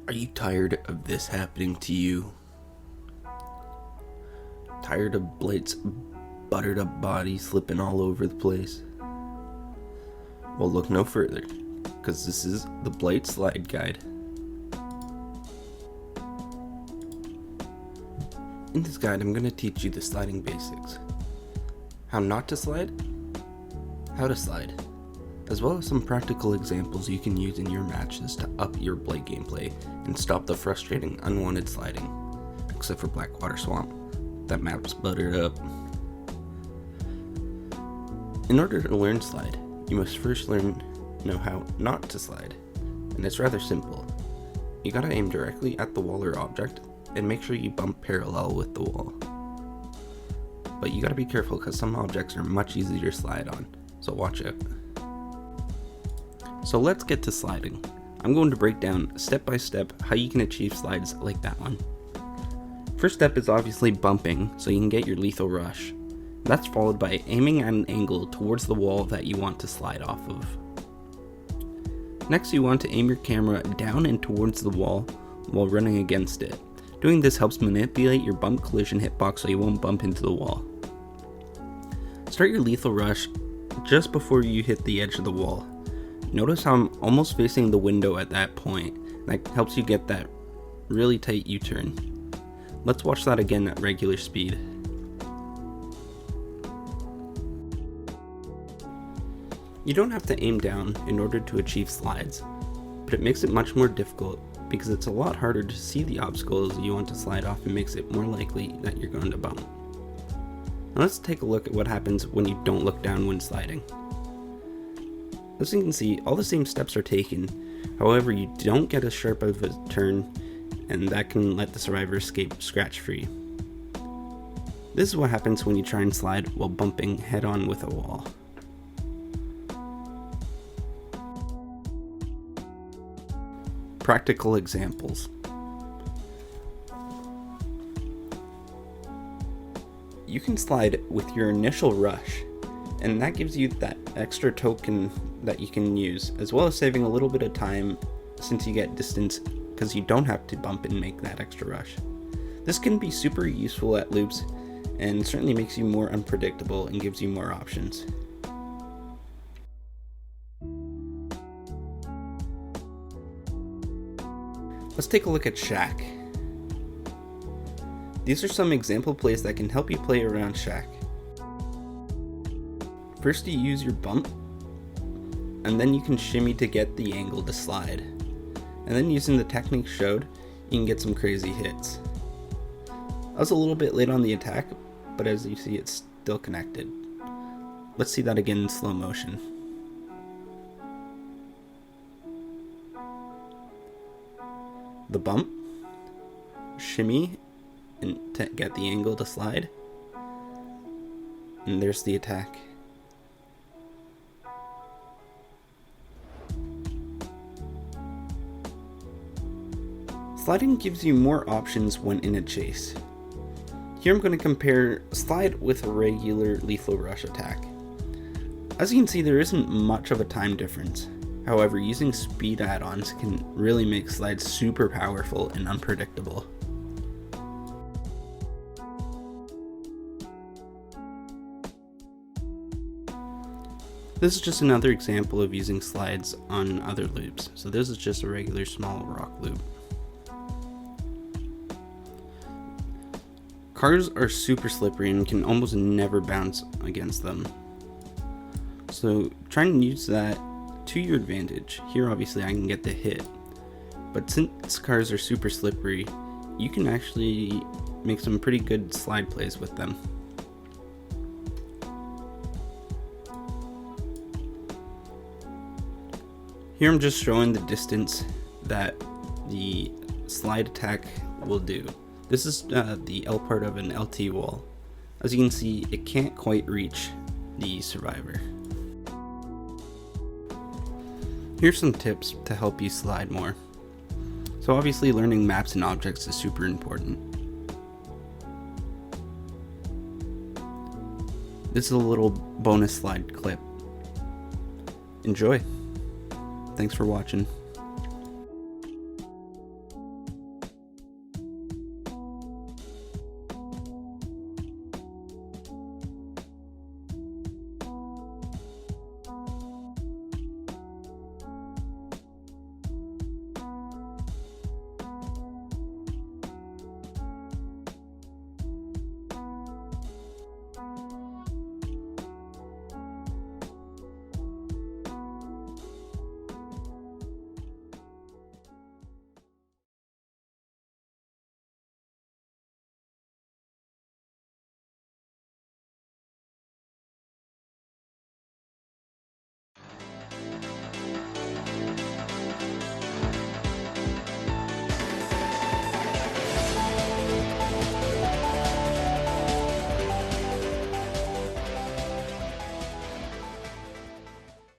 Are you tired of this happening to you? Tired of Blight's buttered up body slipping all over the place? Well, look no further, because this is the Blight Slide Guide. In this guide, I'm going to teach you the sliding basics. How not to slide, how to slide, as well as some practical examples you can use in your matches to up your Blight gameplay and stop the frustrating unwanted sliding, except for Blackwater Swamp. That map's buttered up. In order to learn slide, you must first know how not to slide, and it's rather simple. You gotta aim directly at the wall or object, and make sure you bump parallel with the wall. But you gotta be careful because some objects are much easier to slide on, so watch out. So let's get to sliding. I'm going to break down step by step how you can achieve slides like that one. First step is obviously bumping, so you can get your lethal rush. That's followed by aiming at an angle towards the wall that you want to slide off of. Next, you want to aim your camera down and towards the wall while running against it. Doing this helps manipulate your bump collision hitbox so you won't bump into the wall. Start your lethal rush just before you hit the edge of the wall. Notice how I'm almost facing the window at that point. That helps you get that really tight U-turn. Let's watch that again at regular speed. You don't have to aim down in order to achieve slides, but it makes it much more difficult because it's a lot harder to see the obstacles you want to slide off and makes it more likely that you're going to bump. Now let's take a look at what happens when you don't look down when sliding. As you can see, all the same steps are taken, however you don't get as sharp of a turn, and that can let the survivor escape scratch-free. This is what happens when you try and slide while bumping head-on with a wall. Practical examples. You can slide with your initial rush, and that gives you that extra token that you can use, as well as saving a little bit of time since you get distance because you don't have to bump and make that extra rush. This can be super useful at loops and certainly makes you more unpredictable and gives you more options. Let's take a look at Shack. These are some example plays that can help you play around Shack. First you use your bump, and then you can shimmy to get the angle to slide. And then using the technique showed, you can get some crazy hits. I was a little bit late on the attack, but as you see it's still connected. Let's see that again in slow motion. The bump, shimmy, and to get the angle to slide, and there's the attack. Sliding gives you more options when in a chase. Here I'm going to compare slide with a regular lethal rush attack. As you can see, there isn't much of a time difference. However, using speed add-ons can really make slides super powerful and unpredictable. This is just another example of using slides on other loops. So this is just a regular small rock loop. Cars are super slippery and can almost never bounce against them. So try and use that to your advantage. Here obviously I can get the hit, but since cars are super slippery, you can actually make some pretty good slide plays with them. Here I'm just showing the distance that the slide attack will do. This is the L part of an LT wall. As you can see, it can't quite reach the survivor. Here's some tips to help you slide more. So obviously learning maps and objects is super important. This is a little bonus slide clip. Enjoy. Thanks for watching.